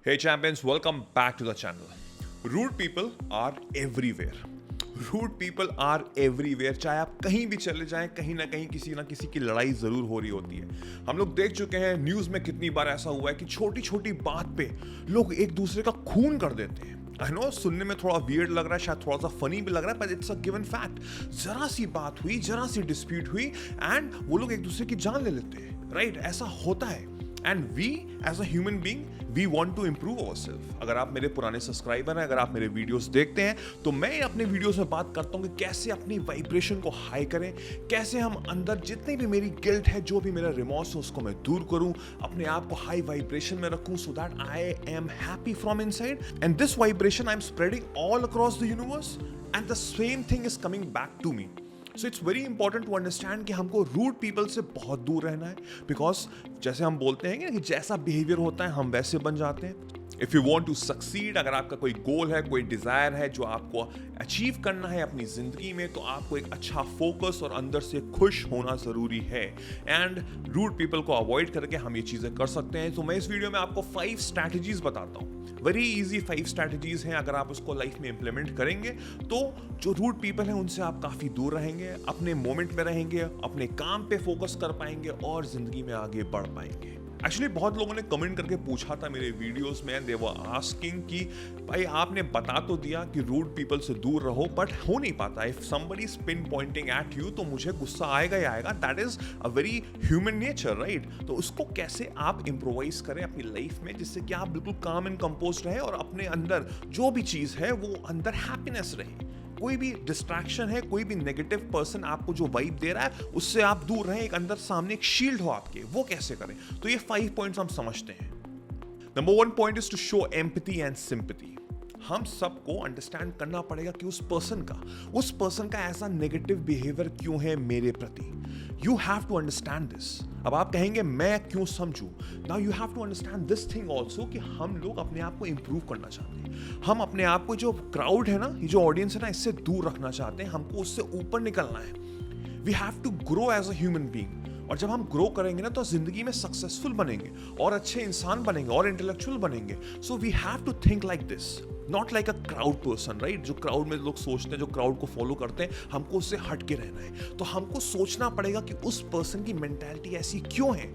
Hey champions, welcome back to the channel. Rude people are everywhere. Rude people are everywhere. चाहे आप कहीं भी चले जाएं, कहीं ना किसी की लड़ाई जरूर हो रही होती है. हम लोग देख चुके हैं न्यूज में कितनी बार ऐसा हुआ है कि छोटी छोटी बात पे लोग एक दूसरे का खून कर देते हैं. आई नो सुनने में थोड़ा वियर्ड लग रहा है, शायद थोड़ा सा फनी भी लग रहा है, पर इट्स अ गिवन फैक्ट. जरा सी बात हुई, जरा सी डिस्प्यूट हुई एंड वो लोग एक दूसरे की जान ले लेते हैं. राइट, ऐसा होता है. And we as a human being we want to improve ourselves. अगर आप मेरे पुराने सब्सक्राइबर हैं, अगर आप मेरे वीडियोस देखते हैं, तो मैं अपने वीडियोस में बात करता हूं कि कैसे अपनी वाइब्रेशन को हाई करें, कैसे हम अंदर जितनी भी मेरी गिल्ट है, जो भी मेरा रिमोर्स है, उसको मैं दूर करूं, अपने आप को हाई वाइब्रेशन में रखूं, so that I am happy from inside. And this vibration I am spreading all across the universe and the same thing is coming back to me. So it's very important to understand कि हमको rude people से बहुत दूर रहना है. Because जैसे हम बोलते हैं कि जैसा बिहेवियर होता है हम वैसे बन जाते हैं. If you want to succeed, अगर आपका कोई गोल है, कोई डिजायर है जो आपको अचीव करना है अपनी जिंदगी में, तो आपको एक अच्छा फोकस और अंदर से खुश होना जरूरी है. एंड रूड पीपल को अवॉइड करके हम ये चीजें कर सकते हैं. तो मैं इस वीडियो में आपको 5 स्ट्रैटेजीज बताता हूँ. वेरी इजी 5 स्ट्रैटेजीज हैं. अगर आप उसको लाइफ में इंप्लीमेंट करेंगे तो जो रूड पीपल हैं उनसे आप काफी दूर रहेंगे, अपने मोमेंट में रहेंगे, अपने काम पे फोकस कर पाएंगे और जिंदगी में आगे बढ़ पाएंगे. एक्चुअली बहुत लोगों ने कमेंट करके पूछा था मेरे वीडियोस में, दे वर आस्किंग कि भाई आपने बता तो दिया कि रूड पीपल से दूर रहो, बट हो नहीं पाता. If somebody is pin Poynting eight you तो मुझे गुस्सा आएगा ही आएगा. That is a very human nature, right. तो उसको कैसे आप इम्प्रोवाइज करें अपनी लाइफ में, जिससे कि आप बिल्कुल काम एंड कंपोज रहे और अपने अंदर जो भी चीज है वो अंदर हैप्पीनेस रहे. कोई भी डिस्ट्रैक्शन है, कोई भी नेगेटिव पर्सन आपको जो वाइब दे रहा है उससे आप दूर रहें, एक अंदर सामने एक शील्ड हो आपके. वो कैसे करें? तो ये 5 पॉइंट्स हम समझते हैं. Number 1 point is to show empathy and sympathy. हम सबको अंडरस्टैंड करना पड़ेगा कि उस पर्सन का ऐसा नेगेटिव बिहेवियर क्यों है मेरे प्रति. You have to understand this. अब आप कहेंगे मैं क्यों समझूं. Now you have to understand this thing also कि हम लोग अपने आप को इंप्रूव करना चाहते हैं. हम अपने आप को, जो क्राउड है ना, ये जो ऑडियंस है ना, इससे दूर रखना चाहते हैं. हमको उससे ऊपर निकलना है. We have to grow as a human being. और जब हम ग्रो करेंगे ना तो जिंदगी में सक्सेसफुल बनेंगे और अच्छे इंसान बनेंगे और इंटेलेक्चुअल बनेंगे. So we have to think like this, not like a crowd person, right. जो क्राउड में लोग सोचते हैं, जो क्राउड को फॉलो करते हैं, हमको उससे हट के रहना है. तो हमको सोचना पड़ेगा कि उस पर्सन की मेंटालिटी ऐसी क्यों है.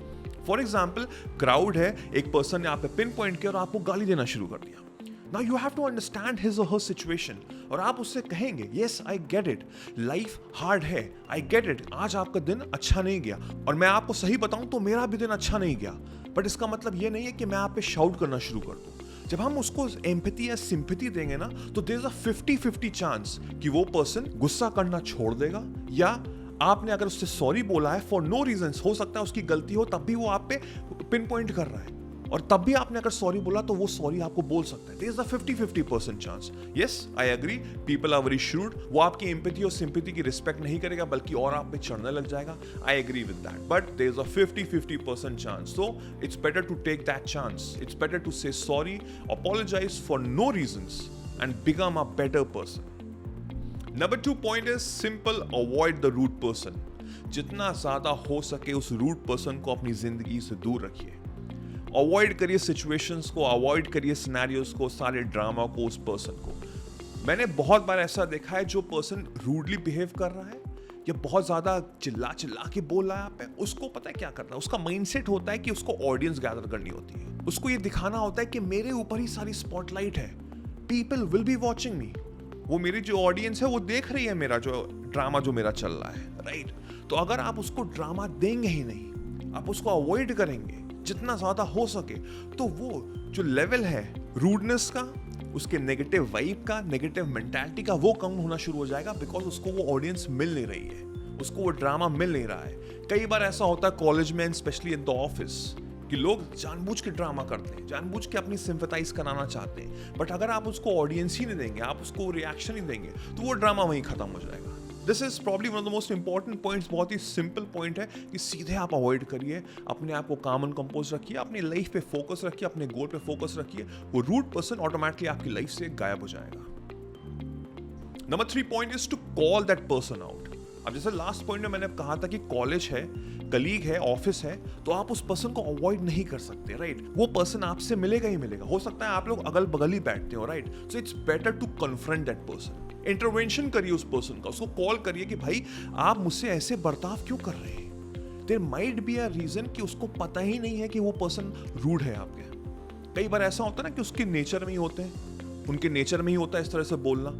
फॉर एग्जाम्पल, क्राउड है, एक पर्सन ने आप पे पिन पॉइंट किया और आपको गाली देना शुरू कर दिया. Now you have to understand his or her situation. और आप उससे कहेंगे, yes, I get it. Life hard है, I get it. आज आपका दिन अच्छा नहीं गया और मैं आपको सही बताऊं तो मेरा भी दिन अच्छा नहीं गया. बट इसका मतलब ये नहीं है कि मैं आप पे शाउट करना शुरू कर दूं. जब हम उसको एम्पैथी या सिंपैथी देंगे ना, तो देयर इज अ 50-50 चांस कि वो पर्सन गुस्सा करना छोड़ देगा, या आपने अगर उससे सॉरी बोला है फॉर नो रीजंस, हो सकता है उसकी गलती हो, तब भी वो आप पे पिन पॉइंट कर रहा है, और तब भी आपने अगर सॉरी बोला तो वो सॉरी आपको बोल सकता है. There is a 50-50% chance. Yes, I agree, people are very shrewd. वो आपकी एम्पैथी और सिंपैथी की रिस्पेक्ट नहीं करेगा, बल्कि और आप पे चढ़ने लग जाएगा. I agree with that, but there is a 50-50% chance. So it's better to take that chance. It's better to say sorry, apologize for no reasons and become a better person. Number 2 point is simple, avoid the rude person. जितना ज्यादा हो सके उस rude person को अपनी जिंदगी से दूर रखिए. अवॉइड करिए सिचुएशंस को, अवॉइड करिए सिनेरियोस को, सारे ड्रामा को, उस पर्सन को. मैंने बहुत बार ऐसा देखा है, जो पर्सन रूडली बिहेव कर रहा है या बहुत ज्यादा चिल्ला के बोल रहा है आप पे, उसको पता है क्या करना है. उसका माइंडसेट होता है कि उसको ऑडियंस गैदर करनी होती है. उसको ये दिखाना होता है कि मेरे ऊपर ही सारी स्पॉटलाइट है, पीपल विल बी वॉचिंग मी. वो मेरी जो ऑडियंस है वो देख रही है मेरा जो ड्रामा जो मेरा चल रहा है, राइट. तो अगर आप उसको ड्रामा देंगे ही नहीं, आप उसको अवॉइड करेंगे जितना ज्यादा हो सके, तो वो जो लेवल है रूडनेस का, उसके नेगेटिव वाइब का, नेगेटिव मेंटालिटी का, वो कम होना शुरू हो जाएगा. बिकॉज उसको वो ऑडियंस मिल नहीं रही है, उसको वो ड्रामा मिल नहीं रहा है. कई बार ऐसा होता है कॉलेज में, स्पेशली इन द ऑफिस, कि लोग जानबूझ के ड्रामा करते हैं, जानबूझ के अपनी सिंपैथाइज कराना चाहते हैं. बट अगर आप उसको ऑडियंस ही नहीं देंगे, आप उसको रिएक्शन ही देंगे, तो वो ड्रामा वहीं खत्म हो जाएगा. This is probably one of the most important points. बहुत ही सिंपल पॉइंट है कि सीधे आप अवॉइड करिए, अपने आप को काम एंड कंपोज रखिए, अपनी लाइफ पे फोकस रखिए, अपने गोल पे फोकस रखिए. वो रूड पर्सन ऑटोमेटिकली आपकी लाइफ से गायब हो जाएगा. Number 3 point is to call that person out. अब जैसे लास्ट पॉइंट में मैंने कहा था कि कॉलेज है, कलीग है, ऑफिस है, तो आप उस पर्सन को अवॉइड नहीं कर सकते, राइट? वो पर्सन आपसे मिलेगा ही मिलेगा। हो सकता है आप लोग अगल बगल ही बैठते हो, right? So it's better to confront that person. Intervention करिए उस पर्सन का, उसको कॉल करिए कि भाई आप मुझसे ऐसे बर्ताव क्यों कर रहे हैं। There might be a reason कि उसको पता ही नहीं है कि वो पर्सन रूड है आपके। कई बार ऐसा होता है ना कि उसके नेचर में ही होते हैं, उनके नेचर में ही होता है इस तरह से बोलना।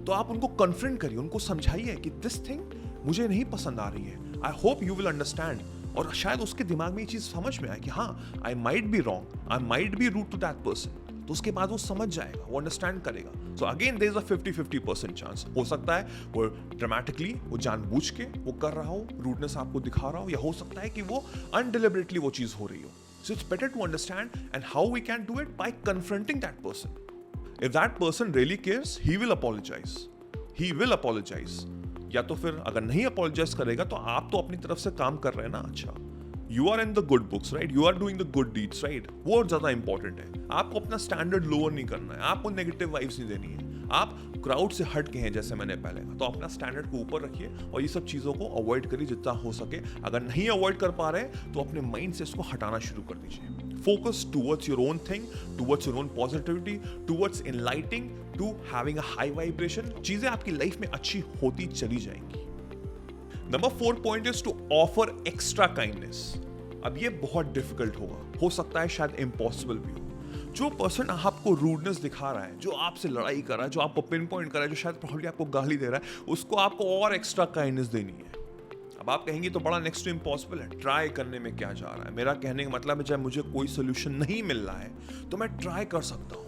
तो आप उनको कन्फ्रंट करिए, उनको समझाइए कि दिस थिंग मुझे नहीं पसंद आ रही है, I hope you will understand. और शायद उसके दिमाग में ये चीज समझ में आए कि हाँ, I might be wrong, I might be rude to that person. तो उसके बाद वो समझ जाएगा, वो अंडरस्टैंड करेगा। So again there is a 50-50% chance. हो सकता है वो ड्रामेटिकली, वो जानबूझ के वो कर रहा हो, रूडनेस आपको दिखा रहा हो, या हो सकता है कि वो अनडिलिबरेटली वो चीज हो रही हो। So it's better to understand, and how we can do it by confronting that person. If that person really cares, he will apologize. He will apologize. या तो फिर अगर नहीं apologize करेगा तो आप तो अपनी तरफ से काम कर रहे हैं ना। अच्छा, you are in the good books, right? You are doing the good deeds, right? वो ज्यादा इंपॉर्टेंट है। आपको अपना स्टैंडर्ड लोअर नहीं करना है, आपको नेगेटिव वाइब्स नहीं देनी है। आप क्राउड से हट के हैं, जैसे मैंने पहले कहा, तो अपना स्टैंडर्ड को ऊपर रखिए और ये सब चीज़ों को अवॉइड करिए जितना हो सके। अगर नहीं अवॉइड कर पा रहे तो अपने माइंड से इसको हटाना शुरू कर दीजिए। Focus towards your own thing, towards your own positivity, towards enlightening, to having a high vibration. चीज़ें आपकी लाइफ में अच्छी होती चली जाएंगी। Number 4 point is to offer extra kindness. अब ये बहुत डिफिकल्ट होगा, हो सकता है शायद इम्पॉसिबल भी हो। जो पर्सन आपको रूडनेस दिखा रहा है, जो आपसे लड़ाई कर रहा है, जो आपको पिन पॉइंट कर रहा है, जो शायद प्रॉब्लली आपको गाली दे रहा है, उसको आपको और एक्स्ट्रा काइंडनेस देनी है। अब आप कहेंगे तो बड़ा नेक्स्ट टू इम्पॉसिबल है, ट्राई करने में क्या जा रहा है। मेरा कहने का मतलब है जब मुझे कोई सोल्यूशन नहीं मिल रहा है तो मैं ट्राई कर सकता हूँ।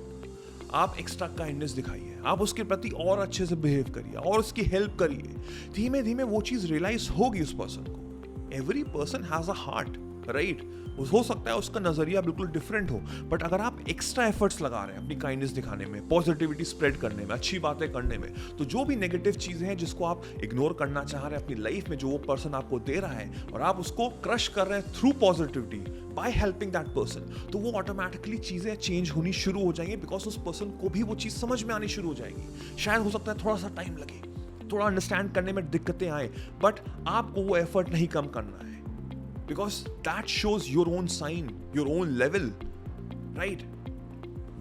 आप एक्स्ट्रा काइंडनेस दिखाइए, आप उसके प्रति और अच्छे से बिहेव करिए और उसकी हेल्प करिए। धीमे धीमे वो चीज़ रियलाइज होगी उस पर्सन को। Every person has a heart, right? हो सकता है उसका नजरिया बिल्कुल डिफरेंट हो, बट अगर आप एक्स्ट्रा एफर्ट्स लगा रहे हैं अपनी काइंडनेस दिखाने में, पॉजिटिविटी स्प्रेड करने में, अच्छी बातें करने में, तो जो भी नेगेटिव चीजें हैं जिसको आप इग्नोर करना चाह रहे हैं अपनी लाइफ में, जो वो पर्सन आपको दे रहा है, और आप उसको क्रश कर रहे हैं through positivity by helping that person, तो वो ऑटोमेटिकली चीजें चेंज होनी शुरू हो जाएंगी। बिकॉज उस पर्सन को भी वो चीज समझ में आनी शुरू हो जाएगी। शायद हो सकता है थोड़ा सा टाइम लगे, थोड़ा अंडरस्टैंड करने में दिक्कतें आए, बट आपको वो एफर्ट नहीं कम करना है। Because that shows your own sign, your own level, right?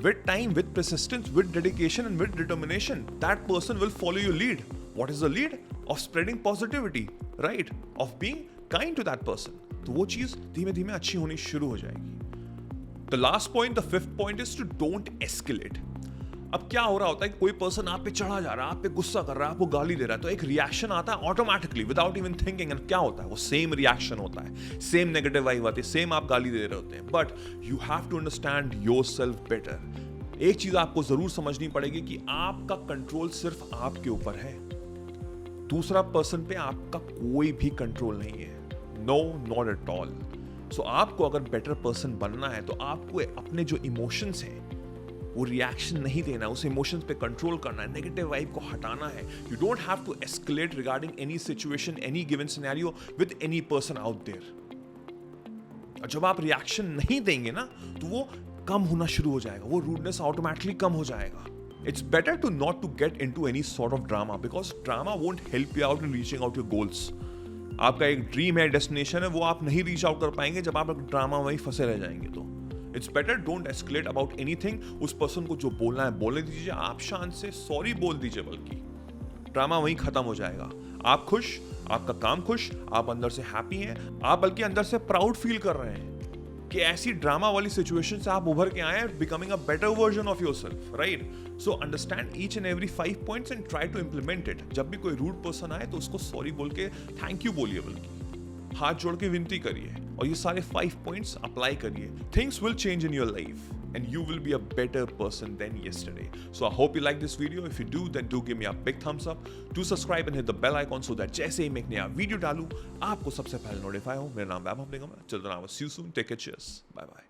With time, with persistence, with dedication and with determination, that person will follow your lead. What is the lead? Of spreading positivity, right? Of being kind to that person. तो वो चीज धीमे धीमे अच्छी होनी शुरू हो जाएगी। The last point, the 5th point is to don't escalate. अब क्या हो रहा होता है कि कोई पर्सन आप पे चढ़ा जा रहा है, आप पे गुस्सा कर रहा है, आपको गाली दे रहा है, तो एक रिएक्शन आता है automatically without even thinking. And क्या होता है? वो सेम रिएक्शन होता है, सेम नेगेटिव वाइब आती है, सेम आप गाली दे रहे होते हैं। But you have to understand yourself better. एक चीज आपको जरूर समझनी पड़ेगी कि आपका कंट्रोल सिर्फ आपके ऊपर है, दूसरा पर्सन पे आपका कोई भी कंट्रोल नहीं है। No, not at all. So आपको अगर बेटर पर्सन बनना है तो आपको अपने जो इमोशंस हैं वो रिएक्शन नहीं देना, उस इमोशंस पे कंट्रोल करना है, नेगेटिव वाइब को हटाना है। You don't have to escalate regarding any situation, any given scenario with any person out there. जब आप रिएक्शन नहीं देंगे ना तो वो कम होना शुरू हो जाएगा, वो रूडनेस ऑटोमेटिकली कम हो जाएगा। It's better to not to get into any sort of drama because drama won't help you out in reaching out your goals. आपका एक ड्रीम है, डेस्टिनेशन है, वो आप नहीं रीच आउट कर पाएंगे जब आप ड्रामा में फंसे रह जाएंगे। तो it's better don't escalate about anything. उस पर्सन को जो बोलना है बोलने दीजिए, आप शांत से सॉरी बोल दीजिए, बल्कि ड्रामा वहीं खत्म हो जाएगा। आप खुश, आपका काम खुश, आप अंदर से हैप्पी हैं, आप बल्कि अंदर से प्राउड फील कर रहे हैं कि ऐसी ड्रामा वाली सिचुएशन से आप उभर के आए हैं, becoming a better version of yourself, right? So understand each and every 5 points and try to implement it. जब भी कोई रूड पर्सन आए तो उसको सॉरी बोल के थैंक यू बोलिए, बल्कि हाथ जोड़ के विनती करिए और ये सारे 5 पॉइंट्स अप्लाई करिए। Things will change in your life and you will be a better person than yesterday. So I hope you like this video. If you do, then do give me a big thumbs up. Do subscribe and hit the bell icon so that जैसे ही मैं एक नया video डालूं आपको सबसे पहले notify हो। मेरा नाम वैभव निगम है। चलो, I will see you soon. Take care. Cheers. Bye bye.